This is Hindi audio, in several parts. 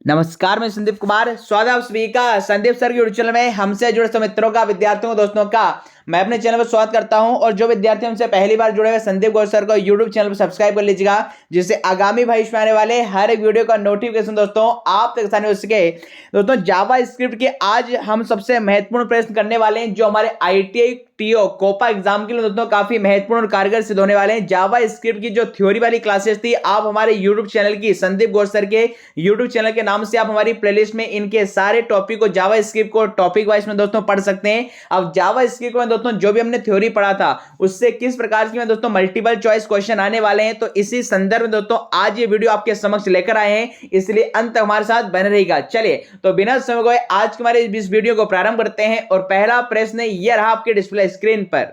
नमस्कार, मैं संदीप कुमार। स्वागत है आप सभी का संदीप सर के यूट्यूब चैनल में। हमसे जुड़े सब मित्रों का, विद्यार्थियों दोस्तों का मैं अपने चैनल पर स्वागत करता हूं। और जो विद्यार्थी हमसे पहली बार जुड़े हुए संदीप गौर सर को यूट्यूब चैनल पर सब्सक्राइब कर लीजिएगा, जिससे आगामी भविष्य में आने वाले हर एक वीडियो का नोटिफिकेशन दोस्तों आप तक आसानी हो सके। दोस्तों, जावा स्क्रिप्ट के आज हम सबसे महत्वपूर्ण प्रश्न करने वाले हैं, जो हमारे ITI टीओ कोपा एग्जाम के लिए दोस्तों काफी महत्वपूर्ण और कारगर सिद्ध होने वाले हैं। जावा स्क्रिप्ट की जो थ्योरी वाली क्लासेस थी, आप हमारे यूट्यूब चैनल की, संदीप गौर सर के यूट्यूब चैनल के नाम से आप हमारी प्लेलिस्ट में इनके सारे टॉपिक को, जावा स्क्रिप्ट को टॉपिक वाइज में दोस्तों पढ़ सकते हैं। अब जावा स्क्रिप्ट में दोस्तों जो भी हमने थ्योरी पढ़ा था, उससे किस प्रकार की में दोस्तों मल्टीपल चॉइस क्वेश्चन आने वाले हैं, तो इसी संदर्भ में दोस्तों आज ये वीडियो आपके समक्ष लेकर आए हैं, इसलिए अंत तक हमारे साथ बने रहेगा। चलिए तो बिना समय गए आज के हमारे इस वीडियो को प्रारंभ करते हैं। और पहला प्रश्न यह रहा आपके डिस्प्ले स्क्रीन पर।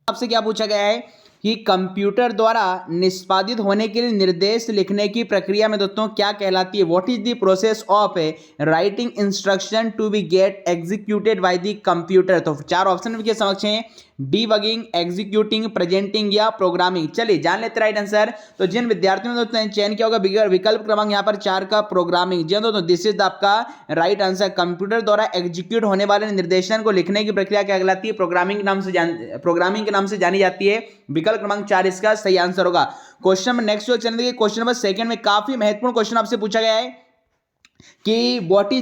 आपसे क्या पूछा गया है कि कंप्यूटर द्वारा निष्पादित होने के लिए निर्देश लिखने की प्रक्रिया में दोस्तों क्या कहलाती है? What is the process of writing instruction to be get executed by the computer? तो चार ऑप्शन के समक्ष हैं, डीबगिंग, एग्जीक्यूटिंग, प्रेजेंटिंग या प्रोग्रामिंग। चलिए जान लेते राइट आंसर। तो जिन विद्यार्थियों ने दोस्तों चयन किया होगा विकल्प क्रमांक यहाँ पर 4 का प्रोग्रामिंग, जी दोस्तों दिस इज आपका राइट आंसर। कंप्यूटर द्वारा एग्जीक्यूट होने वाले निर्देशन को लिखने की प्रक्रिया क्या कहलाती है? प्रोग्रामिंग के नाम से जानी जाती है। विकल्प क्रमांक 4 इसका सही आंसर होगा। क्वेश्चन नंबर नेक्स्ट चलेंगे। क्वेश्चन नंबर सेकंड में काफी महत्वपूर्ण क्वेश्चन आपसे पूछा गया है कि what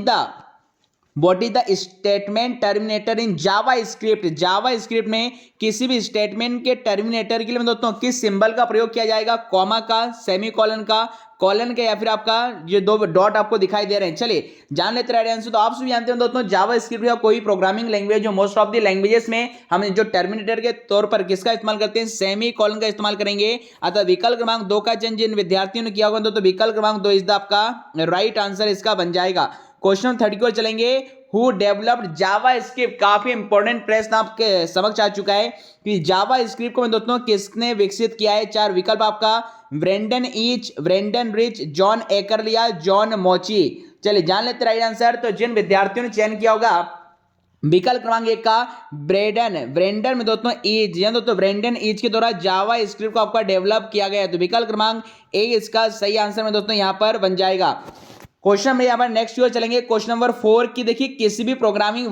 is the statement terminator in Java script? Java script में किसी भी स्टेटमेंट के टर्मिनेटर के लिए दोस्तों किस सिंबल का प्रयोग किया जाएगा? कॉमा का, सेमीकोलन का, कॉलन का, या फिर आपका ये दो डॉट आपको दिखाई दे रहे हैं। चलिए जान लेते हैं आंसर। तो आप सभी जानते हैं दोस्तों, जावा स्क्रिप्ट या कोई प्रोग्रामिंग लैंग्वेज, जो मोस्ट ऑफ द लैंग्वेजेस में हम जो टर्मिनेटर के तौर पर किसका इस्तेमाल करते हैं? सेमीकोलन का इस्तेमाल करेंगे। अतः विकल्प क्रमांक 2 का चयन जिन विद्यार्थियों ने किया होगा तो विकल्प क्रमांक 2 इज द आपका राइट आंसर इसका बन जाएगा। क्वेश्चन 30 की ओर चलेंगे। Who developed Java script? काफी इंपॉर्टेंट प्रश्न आपके समक्ष आ चुका है कि जावा स्क्रिप्ट को दोस्तों किसने विकसित किया है? 4 विकल्प आपका Brendan Eich, Brendan Rich, John एकरल या जॉन मोची। चलिए जान लेते राइट आंसर। तो जिन विद्यार्थियों ने चयन किया होगा विकल्प क्रमांक 1 का ब्रेंडन में दोस्तों ईच, या दोस्तों ब्रेंडन ईच के द्वारा जावा स्क्रिप्ट को आपका डेवलप किया गया है, तो विकल्प क्रमांक 1 इसका सही आंसर में दोस्तों यहां पर बन जाएगा। क्वेश्चन में यहां पर नेक्स्ट की ओर चलेंगे। क्वेश्चन नंबर 4 की देखिए, किसी भी प्रोग्रामिंग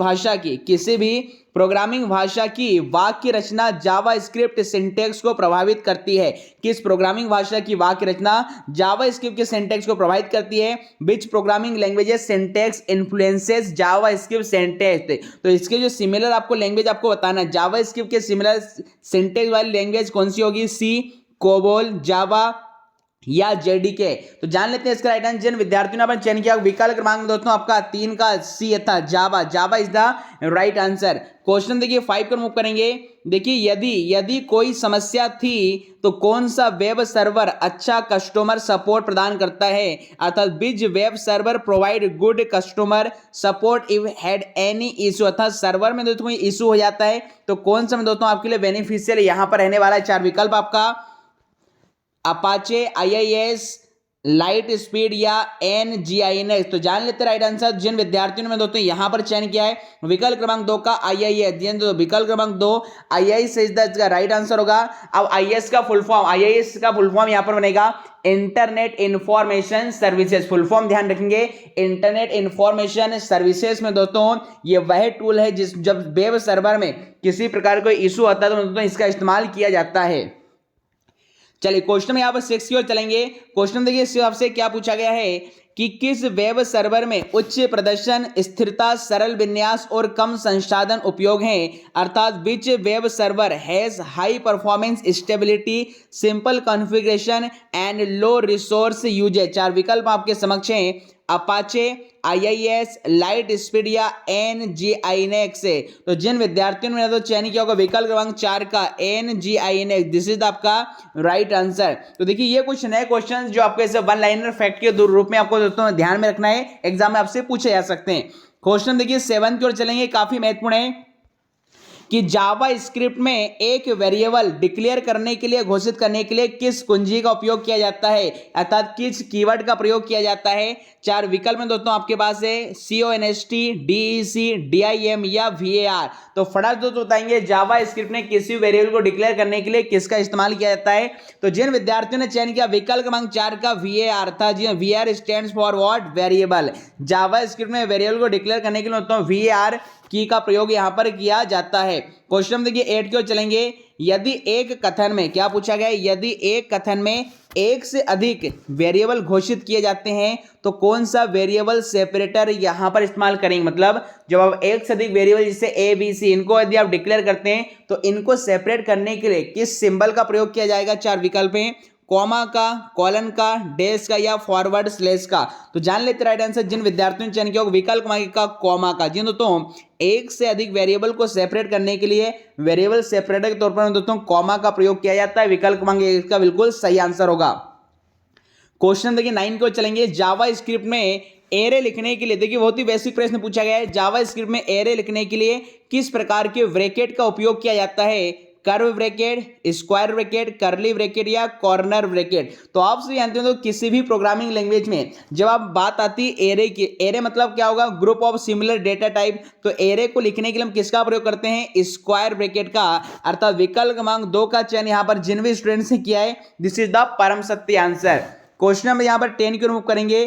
भाषा की वाक्य रचना जावा स्क्रिप्ट सिंटैक्स को प्रभावित करती है? किस प्रोग्रामिंग भाषा की वाक्य रचना जावा स्क्रिप्ट के सिंटैक्स को प्रभावित करती है? विच प्रोग्रामिंग लैंग्वेजेस सिंटैक्स इन्फ्लुएंसेस जावा स्क्रिप्ट सिंटैक्स? तो इसके जो सिमिलर आपको लैंग्वेज आपको बताना है, जावा स्क्रिप्ट के सिमिलर सिंटैक्स वाली लैंग्वेज कौन सी होगी? सी, कोबोल, जावा या जेडीके? तो जान लेते हैं इसका राइट आंसर। जिन विद्यार्थियों ने अपन चयन किया विकल्प क्रमांक दोस्तों आपका 3 का सी था, Java is the right answer. Question देखिए 5 पर मूव करेंगे। देखिए यदि कोई समस्या थी तो कौन सा वेब सर्वर अच्छा कस्टमर सपोर्ट प्रदान करता है? अर्थात which web server provide good customer support if had any issue? अर्थात सर्वर में दोस्तों कोई इशू हो जाता है तो कौन सा में दोस्तों आपके लिए बेनिफिशियल यहां पर रहने वाला है? 4 विकल्प आपका अपाचे, IIS, लाइट स्पीड या NGINX। तो जान लेते हैं राइट आंसर। जिन विद्यार्थियों ने दोस्तों यहां पर चयन किया है विकल्प क्रमांक 2 का IIS, तो विकल्प क्रमांक 2 IIS is the right answer होगा। अब IIS का फुल फॉर्म यहां पर बनेगा internet information services. Full form ध्यान रखेंगे, इंटरनेट इंफॉर्मेशन सर्विसेज में दोस्तों ये वह टूल है जब वेब सर्वर में किसी प्रकार कोई इशू आता है तो दोस्तों इसका इस्तेमाल किया जाता है। चलिए क्वेश्चन में यहां पर 6 की ओर चलेंगे। क्वेश्चन देखिए आपसे क्या पूछा गया है कि किस वेब सर्वर में उच्च प्रदर्शन, स्थिरता, सरल विन्यास और कम संसाधन उपयोग हैं? अर्थात which web server has high performance, stability, simple configuration and low resource usage. 4 विकल्प आपके समक्ष हैं, अपाचे, IIS, लाइट स्पीड या NGINX से। तो जिन विद्यार्थियों ने तो चयन किया होगा विकल्प क्रमांक 4 का NGINX, दिस इज आपका राइट आंसर। तो देखिए ये कुछ नए क्वेश्चन जो आपको ऐसे वन लाइनर फैक्ट के रूप में आपको दोस्तों ध्यान में रखना है, एग्जाम में आपसे पूछे जा सकते हैं। क्वेश्चन देखिए 7 की ओर चलेंगे, काफी महत्वपूर्ण है कि जावा स्क्रिप्ट में एक वेरिएबल डिक्लेयर करने के लिए, घोषित करने के लिए किस कुंजी का उपयोग किया जाता है, अर्थात किस कीवर्ड का प्रयोग किया जाता है। चार विकल्प में दोस्तों आपके पास है CONST, DEC, DIM या VAR। तो फटाफट दोस्तों बताएंगे जावा स्क्रिप्ट में किसी वेरिएबल को डिक्लेयर करने के लिए किसका इस्तेमाल किया जाता है। तो जिन विद्यार्थियों ने चयन किया विकल्प क्रमांक 4 का VAR था, जी VAR stands for what, variable. Java script में वेरिएबल को डिक्लेयर करने के लिए दोस्तों VAR की का प्रयोग यहां पर किया जाता है। क्वेश्चन देखिए 8 की ओर चलेंगे। यदि एक कथन में, क्या पूछा गया, यदि एक कथन में एक से अधिक वेरिएबल घोषित किए जाते हैं तो कौन सा वेरिएबल सेपरेटर यहां पर इस्तेमाल करेंगे। मतलब जब आप एक से अधिक वेरिएबल जैसे ABC इनको यदि आप डिक्लेयर करते हैं तो इनको सेपरेट करने के लिए किस सिंबल का प्रयोग किया जाएगा। चार विकल्प हैं, कॉमा का, कॉलन का, डैश का या फॉरवर्ड स्लैश का। तो जान लेते राइट आंसर जिन विद्यार्थियों ने चयन किया विकल्प का कॉमा का। जी दोस्तों एक से अधिक वेरिएबल को सेपरेट करने के लिए वेरिएबल सेपरेटर के तौर पर दोस्तों कॉमा का प्रयोग किया जाता है। विकल्प इसका बिल्कुल सही आंसर होगा। क्वेश्चन देखिए 9 को चलेंगे। जावा स्क्रिप्ट में एरे लिखने के लिए, देखिए बहुत ही बेसिक प्रश्न पूछा गया है, जावा स्क्रिप्ट में एरे लिखने के लिए किस प्रकार के ब्रैकेट का उपयोग किया जाता है। Curve bracket, square bracket, curly bracket या कॉर्नर ब्रैकेट। तो आप सभी जानते हो तो किसी भी प्रोग्रामिंग लैंग्वेज में जब आप बात आती है एरे की, एरे मतलब क्या होगा, group of similar data type. तो एरे को लिखने के लिए हम किसका प्रयोग करते हैं, स्क्वायर ब्रैकेट का। अर्थात विकल्प क्रमांक 2 का चयन यहां पर जिन भी स्टूडेंट्स ने किया है दिस इज द परम सत्य आंसर। क्वेश्चन हम यहां पर 10 को रिमूव करेंगे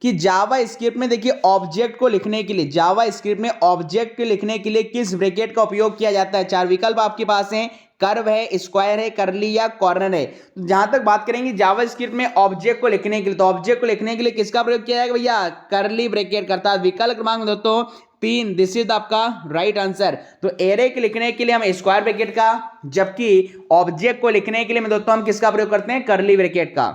कि जावा स्क्रिप्ट में देखिए ऑब्जेक्ट को लिखने के लिए, जावा स्क्रिप्ट में ऑब्जेक्ट को लिखने के लिए किस ब्रैकेट का उपयोग किया जाता है। चार विकल्प आपके पास हैं, कर्व है, स्क्वायर है, कर्ली या कॉर्नर है। तो जहां तक बात करेंगे जावा स्क्रिप्ट में ऑब्जेक्ट को लिखने के लिए, तो ऑब्जेक्ट को लिखने के लिए किसका प्रयोग किया जाएगा भैया, कर्ली ब्रैकेट करता है। विकल्प क्रमांक दोस्तों 3, दिस इज आपका राइट आंसर। तो एरे के लिखने के लिए हम स्क्वायर ब्रैकेट का, जबकि ऑब्जेक्ट को लिखने के लिए दोस्तों हम किसका प्रयोग करते हैं, कर्ली ब्रैकेट का।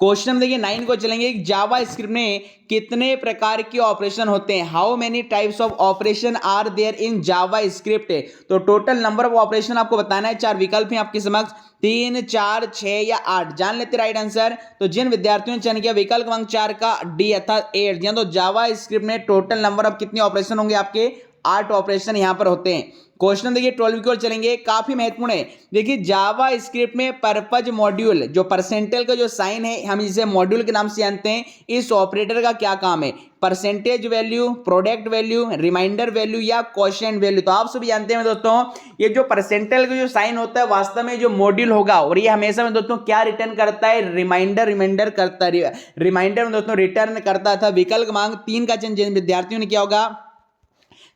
क्वेश्चन देखिए 9 को चलेंगे। जावा स्क्रिप्ट में कितने प्रकार के ऑपरेशन होते हैं। How many types of operation are there in JavaScript. तो टोटल नंबर ऑफ ऑपरेशन आपको बताना है। चार विकल्प हैं आपके समक्ष, 3, 4, 6 या 8। जान लेते राइट आंसर। तो जिन विद्यार्थियों ने चयन किया विकल्प क्रमांक 4 का डी अर्थात 8, तो जावा स्क्रिप्ट में टोटल नंबर ऑफ कितने ऑपरेशन होंगे आपके, 8 ऑपरेशन यहां पर होते हैं। क्वेश्चन देखिए 12 की ओर चलेंगे, काफी महत्वपूर्ण है। देखिए जावा स्क्रिप्ट में पर्पज मॉड्यूल, जो परसेंटेज का जो साइन है हम इसे मॉड्यूल के नाम से जानते हैं, इस ऑपरेटर का क्या काम है। Percentage value, product value, remainder value या क्वोशिएंट वैल्यू। तो आप सभी जानते हैं दोस्तों ये जो परसेंटेज का जो साइन होता है वास्तव में जो मॉड्यूल होगा, और ये हमेशा में दोस्तों क्या रिटर्न करता है, रिमाइंडर करता है। रिमाइंडर में दोस्तों रिटर्न करता था। विकल्प क्रमांक 3 का चयन जिन विद्यार्थियों ने किया होगा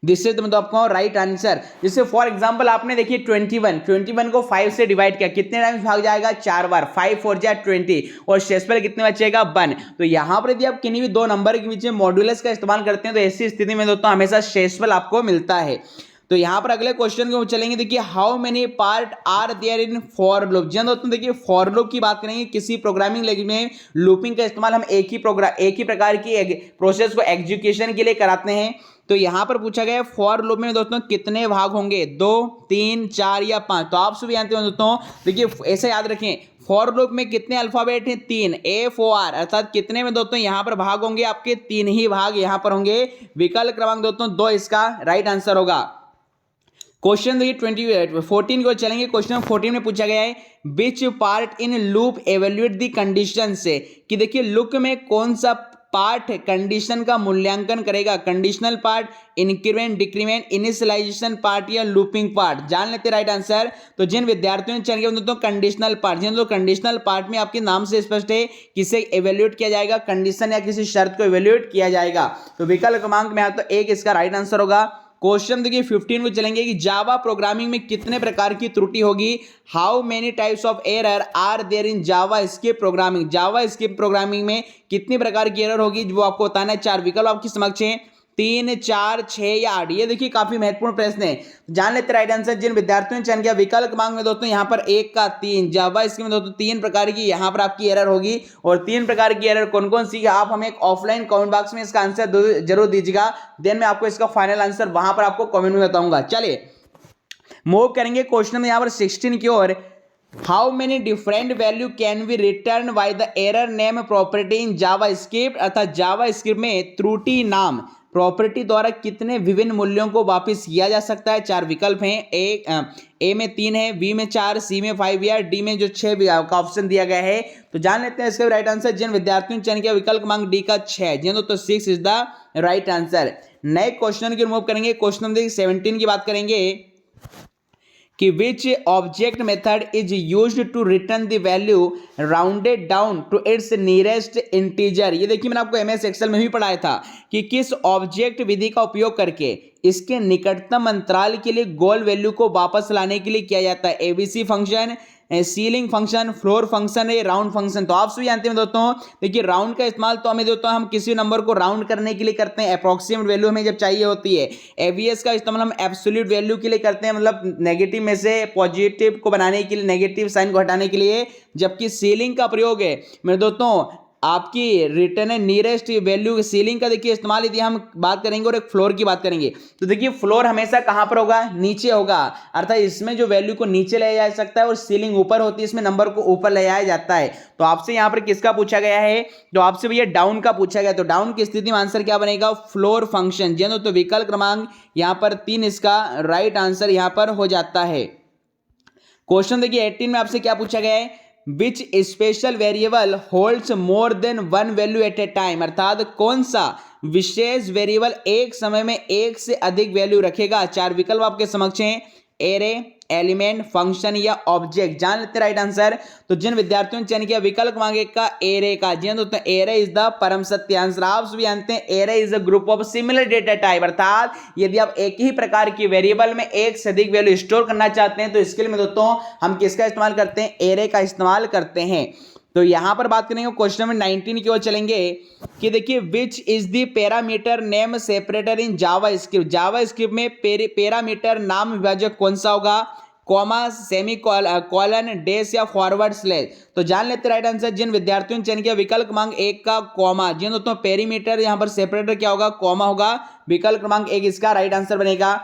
दिस इज मतलब आपको राइट आंसर। जैसे फॉर एग्जांपल आपने देखिए 21 को 5 से डिवाइड किया, कितने टाइम्स भाग जाएगा, 4 बार। 5 4 जा 20 और शेषफल कितने बचेगा, 1। तो यहां पर यदि आप किन्हीं भी दो नंबर के बीच में मॉड्यूलस का इस्तेमाल करते हैं तो ऐसी स्थिति में दोस्तों हमेशा शेषफल आपको मिलता है। तो यहां पर अगले क्वेश्चन को चलेंगे। देखिए how many part are there in for loop. जी दोस्तों देखिए फॉर लूप की बात करेंगे, किसी प्रोग्रामिंग लैंग्वेज में लूपिंग का इस्तेमाल हम एक ही प्रकार की प्रोसेस को एग्जीक्यूशन के लिए कराते हैं। तो यहां पर पूछा गया फॉर लूप में दोस्तों कितने भाग होंगे, 2, 3, 4 या 5। तो आप सभी जानते हो दोस्तों, देखिए ऐसे याद रखें फॉर लूप में कितने अल्फाबेट हैं, 3, FOR, अर्थात कितने में दोस्तों यहां पर भाग होंगे, आपके 3 ही भाग यहां पर होंगे। विकल्प क्रमांक दोस्तों 2 इसका राइट आंसर होगा। क्वेश्चन देखिए 14 को चलेंगे। क्वेश्चन 14 में पूछा गया है which part in loop evaluate the condition से, कि देखिए लूप में कौन सा पार्ट कंडीशन का मूल्यांकन करेगा। Conditional part, increment, decrement, initialization part या लूपिंग पार्ट। जान लेते राइट आंसर। तो जिन विद्यार्थियों ने चयन किया तो कंडीशनल पार्ट, जिन कंडीशनल पार्ट में आपके नाम से स्पष्ट है किसे एवेल्यूएट किया जाएगा, कंडीशन या किसी शर्त को एवेल्यूएट किया जाएगा। तो विकल्प क्रमांक में आता है 1 इसका राइट आंसर होगा। क्वेश्चन देखिए 15 में चलेंगे कि जावा प्रोग्रामिंग में कितने प्रकार की त्रुटि होगी। How many types of error are there in JavaScript programming. JavaScript programming में कितनी प्रकार की एरर होगी वो आपको बताना है। 4 विकल्प आपके समक्ष हैं, 3, 4, 6 या 8। ये देखिए काफी महत्वपूर्ण प्रश्न है, जान लेते राइट आंसर। जिन विद्यार्थियों ने चयन किया विकल्प क्रमांक में दोस्तों यहाँ पर 1 का 3, जावा इसके में दोस्तों 3 प्रकार की यहाँ पर आपकी एरर होगी। और 3 प्रकार की एरर कौन कौन सी, आप हमें एक ऑफलाइन कमेंट बॉक्स में इसका आंसर जरूर दीजिएगा, देन मैं आपको इसका फाइनल आंसर वहां पर आपको कमेंट में बताऊंगा। चलिए मूव करेंगे क्वेश्चन में यहाँ पर 16 की ओर। How many different value can be return by the error name property in JavaScript, अर्थात जावा स्क्रिप्ट में त्रुटि नाम प्रॉपर्टी द्वारा कितने विभिन्न मूल्यों को वापस किया जा सकता है। चार विकल्प हैं, ए में 3 है, बी में 4, सी में 5 या डी में जो 6 का ऑप्शन दिया गया है। तो जान लेते हैं इसका राइट आंसर। जिन विद्यार्थियों ने चयन किया विकल्प क्रमांक डी का 6, जिन तो 6 इज द राइट आंसर। नए क्वेश्चन की रिमूव करेंगे। क्वेश्चन नंबर 17 की बात करेंगे कि which object method is used to return the value rounded down to its nearest integer. ये देखिए मैंने आपको एमएस एक्सेल में भी पढ़ाया था कि किस ऑब्जेक्ट विधि का उपयोग करके इसके निकटतम अंतराल के लिए गोल वैल्यू को वापस लाने के लिए किया जाता है। ABC function, ceiling function, floor function है, राउंड फंक्शन। तो आप सभी जानते हैं दोस्तों, देखिए राउंड का इस्तेमाल तो हमें दोस्तों हम किसी नंबर को राउंड करने के लिए करते हैं, अप्रोक्सीमेट वैल्यू हमें जब चाहिए होती है। एवीएस का इस्तेमाल हम एब्सोल्यूट वैल्यू के लिए करते हैं, मतलब नेगेटिव में से पॉजिटिव को बनाने के लिए, नेगेटिव साइन को हटाने के लिए। जबकि सीलिंग का प्रयोग है मेरे दोस्तों आपकी रिटर्न है नियरेस्ट वैल्यू। सीलिंग का देखिए इस्तेमाल यदि हम बात करेंगे और एक फ्लोर की बात करेंगे तो देखिए फ्लोर हमेशा कहां पर होगा, नीचे होगा, अर्थात इसमें जो वैल्यू को नीचे ले जाया जा सकता है और सीलिंग ऊपर होती है, इसमें नंबर को ऊपर ले जाया जाता है। तो आपसे यहां पर किसका पूछा गया है, तो आपसे भैया डाउन का पूछा गया। तो डाउन की स्थिति में आंसर क्या बनेगा, फ्लोर फंक्शन। जी तो विकल्प क्रमांक यहां पर 3 इसका राइट आंसर यहां पर हो जाता है। क्वेश्चन देखिए 18 में आपसे क्या पूछा गया है, which special variable holds more than one value at a time, अर्थात कौन सा विशेष वेरिएबल एक समय में एक से अधिक वैल्यू रखेगा। चार विकल्प आपके समक्ष हैं, एरे, एलिमेंट, फंक्शन या ऑब्जेक्ट। जान लेते राइट आंसर। तो जिन विद्यार्थियों ने चयन किया विकल्प मांगे का एरे का, जी तो एरे इज द परम सत्य आंसर। आप सभी जानते हैं array is a group of similar data type, अर्थात यदि आप एक ही प्रकार की वेरिएबल में एक से अधिक वैल्यू स्टोर करना चाहते हैं तो इसके लिए दोस्तों हम किसका इस्तेमाल करते हैं, एरे का इस्तेमाल करते हैं। तो यहां पर बात करेंगे क्वेश्चन नंबर 19 की ओर चलेंगे कि देखिए which is the parameter name separator in Java script. Java script में पैरामीटर नाम विभाजक कौन सा होगा, कॉमा, सेमी कॉलन, डैश या फॉरवर्ड स्लैश। तो जान लेते राइट आंसर। जिन विद्यार्थियों ने चयन किया विकल्प क्रमांक 1 का कॉमा, जिन दोस्तों पेरीमीटर यहां पर सेपरेटर क्या होगा, कॉमा होगा। विकल्प क्रमांक 1 इसका राइट आंसर बनेगा।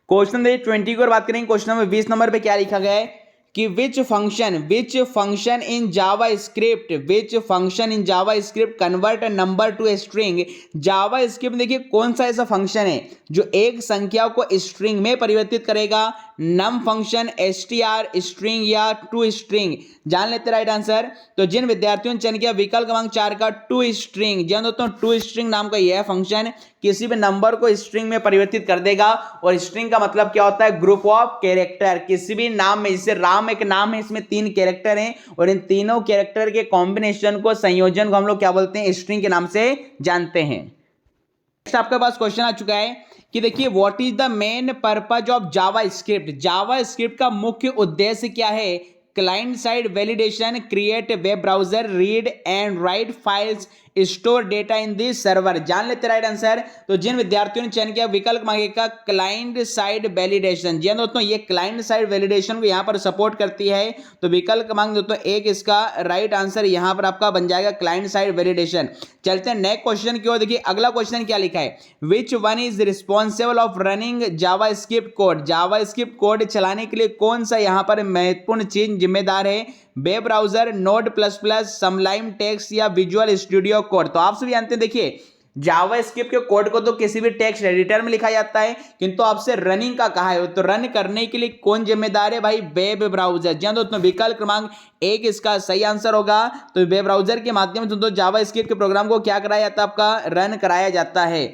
क्वेश्चन नंबर 20 की बात करेंगे। क्वेश्चन नंबर 20 नंबर पे क्या लिखा गया है कि which function in Java script convert a number two a string. Java script देखिए कौन सा ऐसा फंक्शन है जो एक संख्या को स्ट्रिंग में परिवर्तित करेगा, नम फंक्शन, एसटीआर, स्ट्रिंग या टू स्ट्रिंग। जान लेते राइट आंसर। तो जिन विद्यार्थियों ने चयन किया विकल्प क्रमांक 4 का टू स्ट्रिंग, जान दोस्तों टू स्ट्रिंग नाम का यह फंक्शन किसी भी नंबर को स्ट्रिंग में परिवर्तित कर देगा। और स्ट्रिंग का मतलब क्या होता है, ग्रुप ऑफ कैरेक्टर। किसी भी नाम में, जैसे राम एक नाम है, इसमें 3 कैरेक्टर हैं और इन तीनों कैरेक्टर के कॉम्बिनेशन को, संयोजन को हम लोग क्या बोलते हैं, स्ट्रिंग के नाम से जानते हैं। नेक्स्ट आपके पास क्वेश्चन आ चुका है कि देखिए what is the main purpose of Java script. Java script का मुख्य उद्देश्य क्या है, client side validation, create web browser, read and right files, store data in the server. जान लेते राइट आंसर। तो जिन विद्यार्थियों ने चयन किया विकल्प मांगेगा क्लाइंट साइड वैलिडेशन, जी दोस्तों ये क्लाइंट साइड वैलिडेशन को यहां पर सपोर्ट करती है। तो विकल्प क्रमांक दोस्तों 1 इसका राइट आंसर यहां पर आपका बन जाएगा, क्लाइंट साइड वैलिडेशन। चलते हैं नेक्स्ट क्वेश्चन की ओर। देखिए अगला क्वेश्चन क्या लिखा है, which one is responsible of running Java script code. Java script code चलाने के लिए कौन सा यहां पर महत्वपूर्ण चीज जिम्मेदार है, web browser, Node plus plus, Sublime text या विजुअल स्टूडियो कोड। तो आप सभी जानते हैं देखिए जावा स्क्रिप्ट के कोड को तो किसी भी टेक्स्ट एडिटर में लिखा जाता है, किंतु आपसे रनिंग का कहा है, तो रन करने के लिए कौन जिम्मेदार है भाई, वेब ब्राउजर। जी दोस्तों विकल्प क्रमांक 1 इसका सही आंसर होगा। तो वेब ब्राउजर के माध्यम से दोस्तों जावा स्क्रिप्ट के प्रोग्राम को क्या कराया जाता है, आपका रन कराया जाता है।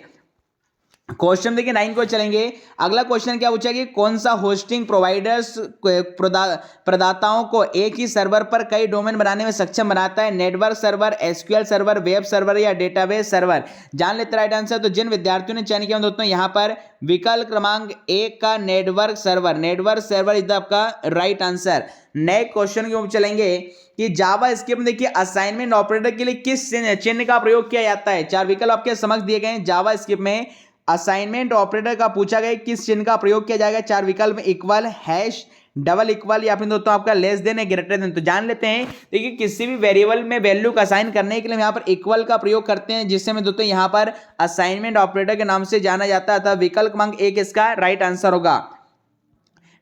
क्वेश्चन देखिए 9 को चलेंगे। अगला क्वेश्चन क्या पूछा कि कौन सा होस्टिंग प्रोवाइडर्स प्रदाताओं को एक ही सर्वर पर कई डोमेन बनाने में सक्षम बनाता है, network server, SQL server, web server या डेटाबेस सर्वर। जान लेते राइट आंसर। तो जिन विद्यार्थियों ने चयन किया दोस्तों यहां पर विकल्प क्रमांक 1 का नेटवर्क सर्वर इज आपका राइट आंसर। नए क्वेश्चन की ओर चलेंगे कि जावा स्क्रिप्ट में देखिए असाइनमेंट ऑपरेटर के लिए किस चिन्ह का प्रयोग किया जाता है। चार विकल्प आपके समक्ष दिए गए हैं। जावा स्क्रिप्ट में असाइनमेंट ऑपरेटर का पूछा गया किस चिन्ह का प्रयोग किया जाएगा। चार विकल्प में इक्वल, हैश, डबल इक्वल या फिर दोस्तों आपका लेस देन या ग्रेटर देन। तो जान लेते हैं देखिए किसी भी वेरिएबल में वैल्यू का असाइन करने के लिए यहाँ पर इक्वल का प्रयोग करते हैं, जिससे में दोस्तों यहाँ पर असाइनमेंट ऑपरेटर के नाम से जाना जाता है। विकल्प क्रमांक 1 इसका राइट आंसर होगा।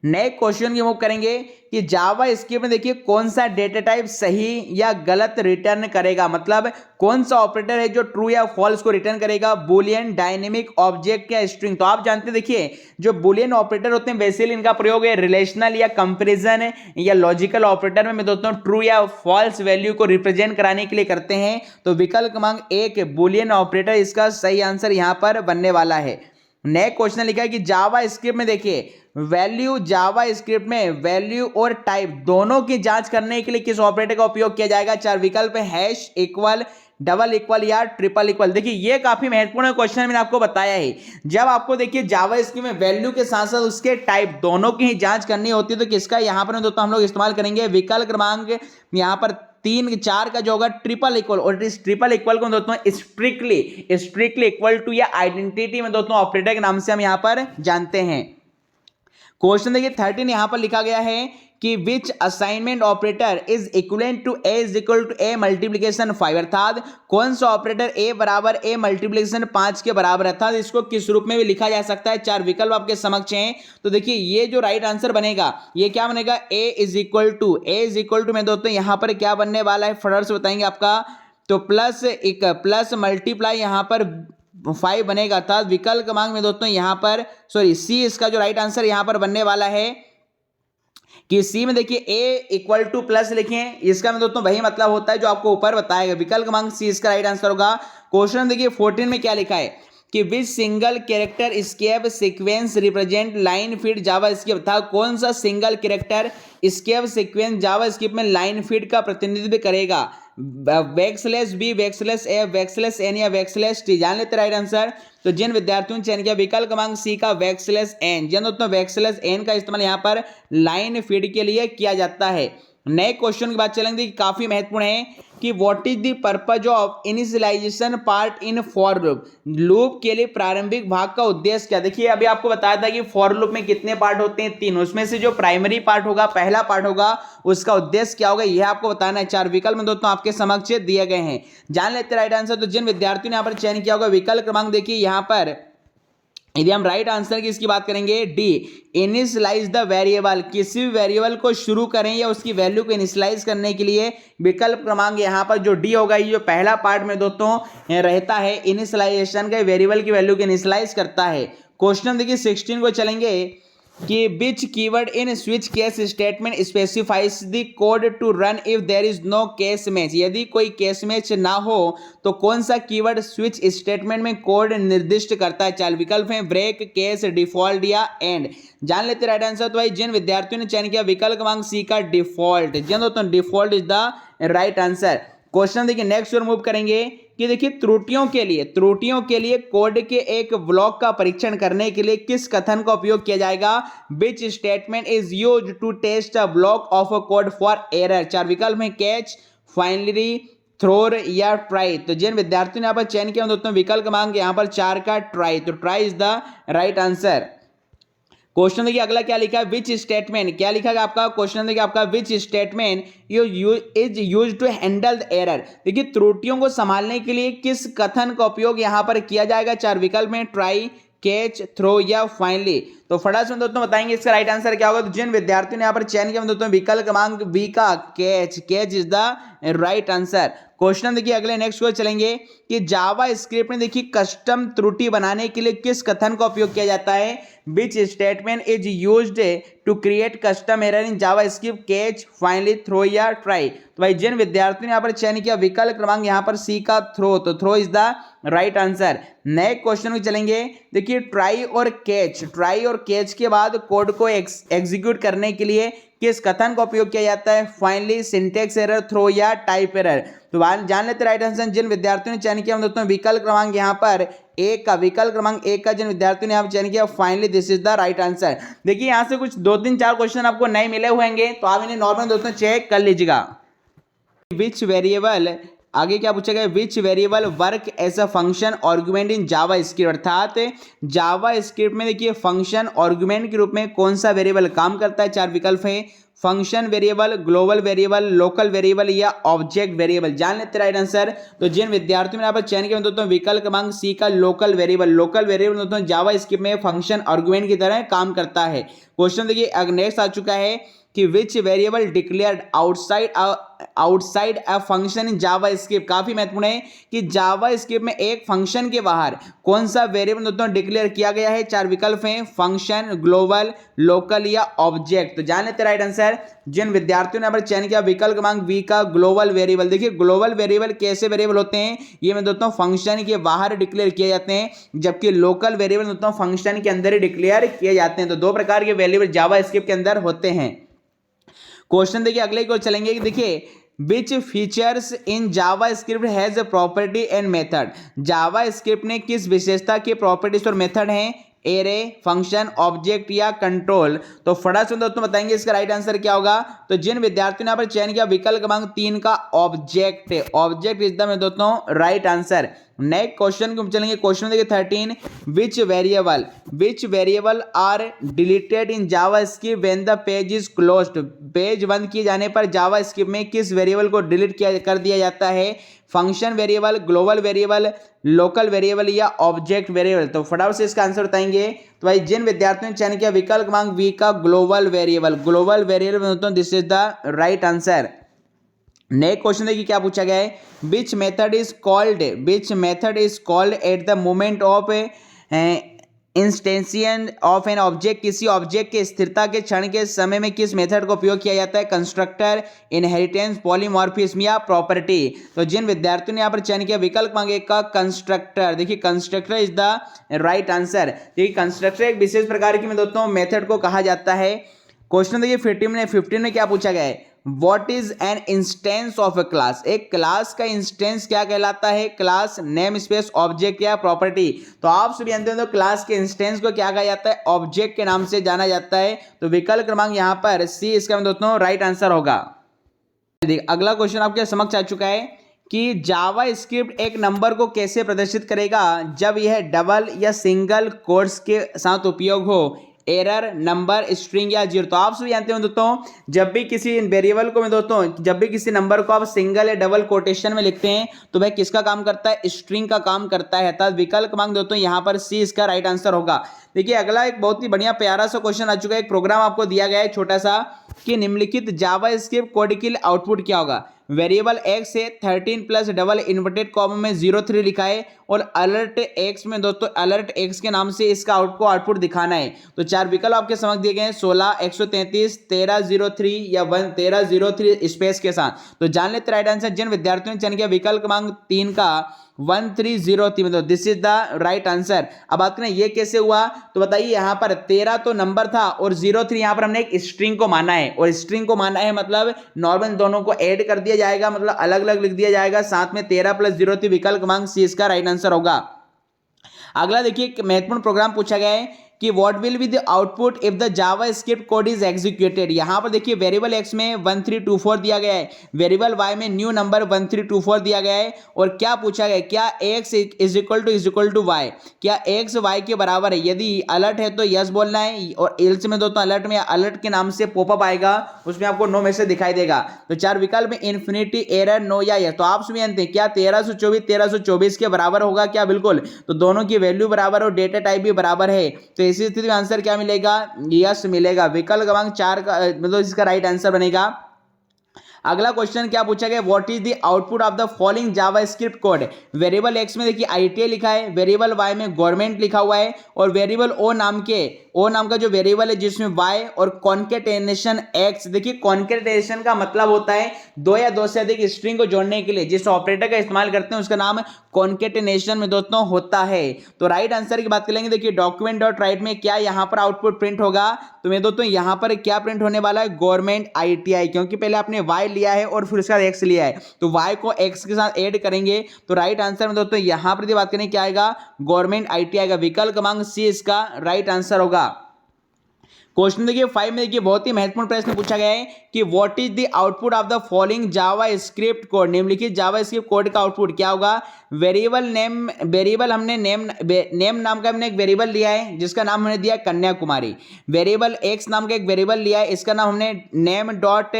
नए क्वेश्चन की मूव करेंगे कि जावा स्क्रिप्ट में देखिए कौन सा डेटा टाइप सही या गलत रिटर्न करेगा, मतलब कौन सा ऑपरेटर है जो ट्रू या फॉल्स को रिटर्न करेगा, बुलियन, डायनेमिक, ऑब्जेक्ट या स्ट्रिंग। तो आप जानते हैं देखिए जो बुलियन ऑपरेटर होते हैं बेसिकली इनका प्रयोग है रिलेशनल या कंपैरिजन या लॉजिकल ऑपरेटर में दोस्तों ट्रू या फॉल्स वैल्यू को रिप्रेजेंट कराने के लिए करते हैं। तो विकल्प क्रमांक 1 बुलियन ऑपरेटर इसका सही आंसर यहां पर बनने वाला है। नए क्वेश्चन लिखा है कि जावा स्क्रिप्ट में देखिए वैल्यू, जावा स्क्रिप्ट में वैल्यू और टाइप दोनों की जांच करने के लिए किस ऑपरेटर का उपयोग किया जाएगा। 4 विकल्प है, हैश, इक्वल, डबल इक्वल या ट्रिपल इक्वल। देखिए ये काफी महत्वपूर्ण क्वेश्चन मैंने आपको बताया है। जब आपको देखिए जावा स्क्रिप्ट में वैल्यू के साथ साथ उसके टाइप दोनों की ही जांच करनी होती है तो किसका यहां पर दोस्तों हम लोग इस्तेमाल करेंगे विकल्प क्रमांक यहां पर 3 4 का जो होगा ट्रिपल इक्वल। और इस ट्रिपल इक्वल को दोस्तों स्ट्रिक्टली इक्वल टू या आइडेंटिटी में दोस्तों ऑपरेटर के नाम से हम यहां पर जानते हैं। क्वेश्चन देखिए 13 यहां पर लिखा गया है कि which assignment operator is equivalent to a is equal to a multiplication 5, अर्थात कौन सा ऑपरेटर ए बराबर ए मल्टीप्लिकेशन 5 के बराबर, अर्थात इसको किस रूप में भी लिखा जा सकता है। 4 विकल्प आपके समक्ष हैं। तो देखिए ये जो राइट आंसर बनेगा ये क्या बनेगा, ए इज इक्वल टू में दोस्तों यहां पर क्या बनने वाला है फटाफट से बताएंगे आपका। तो प्लस मल्टीप्लाई यहां पर 5 बनेगा, अर्थात विकल्प क्रमांक में दोस्तों यहां पर सी इसका जो राइट आंसर यहां पर बनने वाला है कि सी में देखिए ए इक्वल टू प्लस लिखें, इसका में दोस्तों वही मतलब होता है जो आपको ऊपर बताएगा। विकल्प क्रमांक सी इसका राइट आंसर होगा। क्वेश्चन देखिए 14 में क्या लिखा है कि which single character escape sequence represent line feed JavaScript, था कौन सा single character escape sequence JavaScript में लाइन फीड का प्रतिनिधित्व करेगा, backslash B, backslash A, backslash N या बैकस्लैश टी। जान लेते राइट आंसर। तो जिन विद्यार्थियों ने चयन किया विकल्प क्रमांक सी का बैकस्लैश एन, जिन दोस्तों बैकस्लैश एन का इस्तेमाल यहां पर लाइन फीड के लिए किया जाता है। नए क्वेश्चन की बात चलेंगे काफी महत्वपूर्ण है कि what is the purpose of initialization part in for loop, loop के लिए प्रारंभिक भाग का उद्देश्य क्या। देखिए अभी आपको बताया था कि फॉर लूप में कितने पार्ट होते हैं, 3, उसमें से जो प्राइमरी पार्ट होगा, पहला पार्ट होगा, उसका उद्देश्य क्या होगा यह आपको बताना है। 4 विकल्प में दोस्तों आपके समक्ष दिए गए हैं। जान लेते राइट आंसर। तो जिन विद्यार्थियों ने यहां पर चयन किया होगा विकल्प क्रमांक देखिए यहां पर यदि हम राइट आंसर की इसकी बात करेंगे डी, इनिशियलाइज द वेरिएबल, किसी भी वेरिएबल को शुरू करें या उसकी वैल्यू को इनिशियलाइज करने के लिए विकल्प क्रमांक यहां पर जो डी होगा, ये जो पहला पार्ट में दोस्तों रहता है इनिशियलाइजेशन का, वेरिएबल की वैल्यू को इनिशियलाइज करता है। क्वेश्चन देखिए 16 को चलेंगे कि which keyword in switch case statement specifies the code to run if there is no case match, यदि कोई केस मैच ना हो तो कौन सा कीवर्ड स्विच स्टेटमेंट में कोड निर्दिष्ट करता है। 4 विकल्प हैं, ब्रेक, केस, डिफॉल्ट या एंड। जान लेते राइट आंसर। तो भाई जिन विद्यार्थियों ने चयन किया विकल्प क्रमांक सी का डिफॉल्ट, जिन दोस्तों default is the right answer. Question देखिए नेक्स्ट और मूव करेंगे कि देखिए त्रुटियों के लिए कोड के एक ब्लॉक का परीक्षण करने के लिए किस कथन का उपयोग किया जाएगा। Which statement is used to test a block of a code for error. 4 विकल्प में, कैच, फाइनली, थ्रोर या ट्राई। तो जिन विद्यार्थियों ने यहाँ पर चयन किया दोस्तों विकल्प क्रमांक यहाँ पर 4 का ट्राई, तो try is the right answer. Question देखिए अगला क्या लिखा है, विच स्टेटमेंट, क्या लिखा है आपका क्वेश्चन देखिए आपका, which statement is used to handle the error. देखिए त्रुटियों को संभालने के लिए किस कथन का उपयोग यहां पर किया जाएगा। 4 विकल्प में, ट्राई, कैच, थ्रो या फाइनली। तो फटाफट से दोस्तों बताएंगे इसका राइट आंसर क्या होगा। तो जिन विद्यार्थियों ने यहां पर चयन किया दोस्तों विकल्प क्रमांक बी का catch is the right answer. Question देखिए अगले नेक्स्ट को चलेंगे कि जावा स्क्रिप्ट में देखिए कस्टम त्रुटि बनाने के लिए किस कथन का उपयोग किया जाता है। Which statement is used to create custom error in JavaScript, catch, finally, throw या ट्राई। तो भाई जिन विद्यार्थियों ने यहाँ पर चयन किया विकल्प क्रमांक यहाँ पर सी का थ्रो, तो throw is the right answer. नए क्वेश्चन में चलेंगे देखिए ट्राई और कैच के बाद कोड को एग्जीक्यूट करने के लिए किस कथन का उपयोग किया जाता है। फाइनली, सिंटेक्स एरर, थ्रो या टाइप एरर। तो जान लेते राइट आंसर। जिन विद्यार्थियों ने चयन किया दोस्तों विकल्प क्रमांक यहाँ पर एक का, विकल्प क्रमांक 1 का जिन विद्यार्थियों ने यहाँ चयन किया finally this is the right answer. देखिए यहाँ से कुछ 2 3 4 क्वेश्चन आपको नए मिले होंगे तो आप इन्हें नॉर्मल दोस्तों चेक कर लीजिएगा। विच वेरिएबल आगे क्या पूछा गया, which variable work as a function argument in JavaScript, अर्थात जावा स्क्रिप्ट में देखिए फंक्शन आर्गुमेंट के रूप में कौन सा वेरिएबल काम करता है। चार विकल्प है, function variable, global variable, local variable या ऑब्जेक्ट वेरिएबल। जान लेते राइट आंसर। तो जिन विद्यार्थियों ने यहाँ पर चयन किया दोस्तों विकल्प क्रमांक सी का लोकल वेरिएबल। लोकल वेरिएबल दोस्तों जावा स्क्रिप्ट में फंक्शन आर्गुमेंट की तरह काम करता है। क्वेश्चन देखिए नेक्स्ट आ चुका है कि which variable declared outside a function in JavaScript. काफी महत्वपूर्ण है कि जावा स्क्रिप्ट में एक फंक्शन के बाहर कौन सा वेरिएबल दोस्तों डिक्लेयर किया गया है। चार विकल्प हैं, फंक्शन, ग्लोबल, लोकल या ऑब्जेक्ट। तो जान लेते राइट आंसर। जिन विद्यार्थियों ने यहाँ पर चयन किया विकल्प क्रमांक बी का ग्लोबल वेरिएबल। देखिए ग्लोबल वेरिएबल कैसे वेरिएबल होते हैं, ये मैं दोस्तों फंक्शन के बाहर डिक्लेयर किए जाते हैं, जबकि लोकल वेरिएबल दोस्तों फंक्शन के अंदर ही डिक्लेयर किए जाते हैं। तो दो प्रकार के वेरिएबल जावा स्क्रिप्ट के अंदर होते हैं। क्वेश्चन देखिए अगले की ओर चलेंगे कि देखिए which features in JavaScript has a property and method. JavaScript ने किस विशेषता के प्रॉपर्टीज और मेथड हैं, एरे, फंक्शन, ऑब्जेक्ट या कंट्रोल। तो फटाफट से दोस्तों बताएंगे इसका राइट आंसर क्या होगा। तो जिन विद्यार्थियों ने यहाँ पर चयन किया विकल्प क्रमांक 3 का ऑब्जेक्ट, ऑब्जेक्ट इज द दोस्तों राइट आंसर। नेक्स्ट क्वेश्चन को चलेंगे। क्वेश्चन देखिए 13, which variable are deleted in JavaScript when the page is closed. Page बंद किए जाने पर जावा स्क्रिप्ट में किस वेरिएबल को डिलीट कर दिया जाता है, function variable, global variable, local variable या ऑब्जेक्ट वेरिएबल। तो फटाफट से इसका आंसर बताएंगे। तो भाई जिन विद्यार्थियों ने चयन किया विकल्प क्रमांक बी का global variable, global variable this is the right answer. Next question देखिए क्या पूछा गया है, which method is called at the moment of instantiation of an object. किसी ऑब्जेक्ट के स्थिरता के क्षण के समय में किस मेथड का उपयोग किया जाता है, कंस्ट्रक्टर, इनहेरिटेंस, पॉलीमॉर्फिज्म या प्रॉपर्टी। तो जिन विद्यार्थियों ने यहाँ पर चयन किया विकल्प मांगे का कंस्ट्रक्टर। देखिए constructor is the right answer. देखिए कंस्ट्रक्टर एक विशेष प्रकार की दोस्तों मेथड को कहा जाता है। क्वेश्चन देखिए 15 में क्या पूछा गया है, What is an instance of a class? एक क्लास का इंस्टेंस क्या कहलाता है, क्लास, नेम स्पेस, ऑब्जेक्ट या प्रॉपर्टी। तो आप सभी जानते हैं तो क्लास के इंस्टेंस को क्या कहा जाता है, ऑब्जेक्ट के नाम से जाना जाता है। तो विकल्प क्रमांक यहां पर सी इसका दोस्तों राइट आंसर होगा। अगला क्वेश्चन आपके समक्ष आ चुका है कि जावा स्क्रिप्ट एक नंबर को कैसे प्रदर्शित करेगा जब यह डबल या सिंगल कोट्स के साथ उपयोग हो, एरर, नंबर, स्ट्रिंग या जीरो। तो आप सभी जानते हो दोस्तों जब भी किसी वेरिएबल को जब भी किसी नंबर को आप सिंगल या डबल कोटेशन में लिखते हैं तो वह किसका काम करता है, स्ट्रिंग का काम करता है। अर्थात विकल्प क्रमांक दोस्तों यहां पर सी इसका राइट आंसर होगा। देखिए अगला एक बहुत ही बढ़िया प्यारा सा क्वेश्चन आ चुका है। एक प्रोग्राम आपको दिया गया है छोटा सा कि निम्नलिखित जावा स्क्रिप्ट कोड के लिए आउटपुट क्या होगा। वेरिएबल एक्स से 13 प्लस डबल इन्वर्टेड कॉमा में 03 लिखा है और अलर्ट एक्स में दोस्तों अलर्ट एक्स के नाम से इसका आउटपुट दिखाना है। तो चार विकल्प आपके समझ दिए गए हैं, 16, 133, 1303 या 1303 स्पेस के साथ। तो जान लेते राइट आंसर। जिन विद्यार्थियों ने चयन किया विकल्प क्रमांक 3 का 1303 मतलब this is the right answer. अब बात करें ये कैसे हुआ, तो बताइए यहाँ पर 13 तो नंबर था और 03 यहाँ पर हमने एक स्ट्रिंग को माना है, और स्ट्रिंग को माना है मतलब नॉर्मल दोनों को ऐड कर दिया जाएगा, मतलब अलग अलग लिख दिया जाएगा, साथ में 13 प्लस 03 विकल्प क्रमांक सी इसका राइट आंसर होगा। अगला देखिए एक महत्वपूर्ण प्रोग्राम पूछा गया है कि what will be the output if the Java script code is executed. यहां पर देखिए वेरिएबल एक्स में 1324 दिया गया है, वेरिएबल वाई में न्यू नंबर 1324 दिया गया है, और क्या पूछा गया, क्या X is equal to Y, क्या एक्स वाई के बराबर है। यदि अलर्ट है तो यस बोलना है, और एल्स में दोस्तों अलर्ट में अलर्ट के नाम से पॉपअप आएगा, उसमें आपको नो मैसेज दिखाई देगा। तो चार विकल्प में इन्फिनिटी, एरर, नो या यस। तो आप सभी जानते हैं क्या 1324 के बराबर होगा क्या, बिल्कुल। तो दोनों की वैल्यू बराबर और डेटा टाइप भी बराबर है, तो इसी स्थिति में आंसर क्या मिलेगा, यस मिलेगा। विकल्प क्रमांक 4 का मतलब इसका राइट आंसर बनेगा। अगला क्वेश्चन क्या पूछा गया, what is the output of the following Java script code. Variable x में देखिए आईटीआई लिखा है, वेरिएबल वाई में गवर्नमेंट लिखा हुआ है, और वेरिएबल ओ नाम का जो वेरिएबल है जिसमें वाई और कॉन्केटेनेशन एक्स। देखिए कॉन्केटेनेशन का मतलब होता है दो या दो से अधिक स्ट्रिंग को जोड़ने के लिए जिस ऑपरेटर का इस्तेमाल करते हैं उसका नाम कॉन्केटेनेशन में दोस्तों होता है। तो राइट आंसर की बात करेंगे, देखिए डॉक्यूमेंट डॉट राइट में क्या यहाँ पर आउटपुट प्रिंट होगा, तो मैं दोस्तों यहाँ पर क्या प्रिंट होने वाला है, गवर्नमेंट आईटीआई, क्योंकि पहले आपने वाई लिया है और फिर उसका एक्स लिया है, तो वाई को एक्स के साथ ऐड करेंगे। तो राइट आंसर में दोस्तों यहां पर बात करें क्या आएगा, गवर्नमेंट आईटीआई का। विकल्प क्रमांक सी इसका राइट आंसर होगा। क्वेश्चन देखिए 5 में देखिए बहुत ही महत्वपूर्ण प्रश्न पूछा गया है कि what is the output of the following Java script code. निम्नलिखित जावा स्क्रिप्ट कोड का आउटपुट क्या होगा। वेरिएबल नेम, वेरिएबल हमने नेम नाम का हमने एक वेरिएबल लिया है जिसका नाम हमने दिया कन्याकुमारी। वेरिएबल एक्स नाम का एक वेरिएबल लिया है, इसका नाम हमने नेम डॉट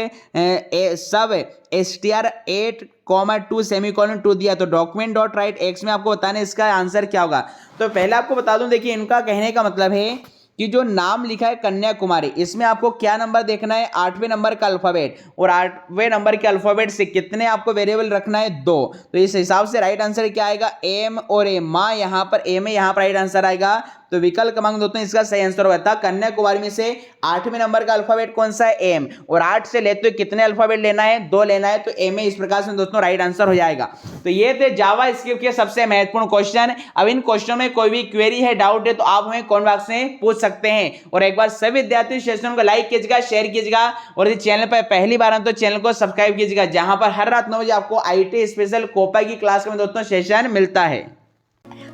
सब str8,2 सेमीकोलन 2 दिया। तो डॉक्यूमेंट डॉट राइट एक्स में आपको बताना है इसका आंसर क्या होगा। तो पहले आपको बता दूं, देखिए इनका कहने का मतलब है कि जो नाम लिखा है कन्याकुमारी, इसमें आपको क्या नंबर देखना है, 8वें नंबर का अल्फाबेट, और 8वें नंबर के अल्फाबेट से कितने आपको वेरिएबल रखना है, 2। तो इस हिसाब से राइट आंसर क्या आएगा, एम और ए, माँ यहाँ पर ए में यहाँ पर राइट आंसर आएगा। तो विकल्प क्रमांक दोस्तों इसका सही आंसर होगा था कन्याकुमारी में से 8वें नंबर का अल्फाबेट कौन सा है, एम, और 8 से लेते हुए कितने अल्फाबेट लेना है, 2 लेना है, तो एम में इस प्रकार से दोस्तों राइट आंसर हो जाएगा। तो ये थे जावा स्क्रिप्ट के सबसे महत्वपूर्ण क्वेश्चन। अब इन क्वेश्चनों में कोई भी क्वेरी है, डाउट है, तो आप हमें कमेंट बॉक्स में पूछ सकते हैं। और एक बार सभी विद्यार्थी सेशन को लाइक कीजिएगा, शेयर कीजिएगा, और यदि चैनल पर पहली बार आए तो चैनल को सब्सक्राइब कीजिएगा, जहां पर हर रात 9 बजे आपको आईटी स्पेशल कोपा की क्लास में दोस्तों सेशन मिलता है।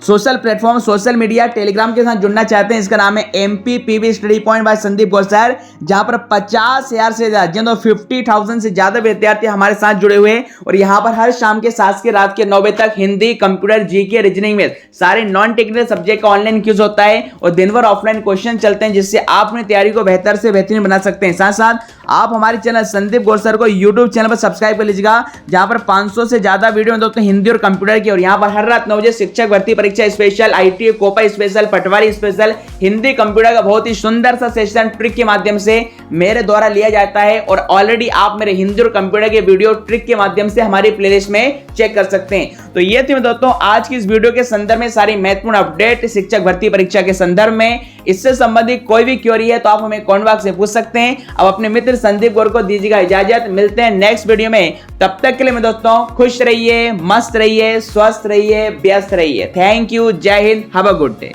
Social platform, social media, Telegram के साथ जुड़ना चाहते हैं, इसका नाम है MPPB study point by Sandeep Ghosh sir, जहां पर 50,000 से ज्यादा 50,000 से ज्यादा विद्यार्थी हमारे साथ जुड़े हुए हैं। और यहां पर हर शाम के 7 से रात के 9 बजे तक हिंदी, कंप्यूटर, जीके, रीजनिंग में सारे नॉन टेक्निकल सब्जेक्ट का ऑनलाइन क्विज होता है, और दिन भर ऑफलाइन क्वेश्चन चलते हैं, जिससे आप अपनी तैयारी को बेहतर से बेहतरीन बना सकते हैं। साथ साथ आप हमारे चैनल संदीप घोष सर को यूट्यूब चैनल पर सब्सक्राइब कर लीजिएगा, जहां पर 500 से ज्यादा वीडियो में दोस्तों हिंदी और कंप्यूटर की, और यहां पर हर रात 9 बजे शिक्षक भर्ती परीक्षा special, IT COPA special, patwari special, Hindi computer का बहुत ही सुंदर सा सेशन ट्रिक के माध्यम से मेरे द्वारा लिया जाता है। और ऑलरेडी आप मेरे हिंदी और कंप्यूटर के वीडियो ट्रिक के माध्यम से हमारी प्लेलिस्ट में चेक कर सकते हैं। तो ये थी दोस्तों आज की इस वीडियो के संदर्भ में सारी महत्वपूर्ण अपडेट शिक्षक भर्ती परीक्षा के संदर्भ में। इससे संबंधित कोई भी क्वेरी है तो आप हमें कमेंट बॉक्स में पूछ सकते हैं। अब अपने मित्र संदीप गौर को दीजिएगा इजाजत, मिलते हैं नेक्स्ट वीडियो में। तब तक के लिए मैं दोस्तों खुश रहिए, मस्त रहिए, स्वस्थ रहिए, व्यस्त रहिए। थैंक यू, जय Hind, have a good day.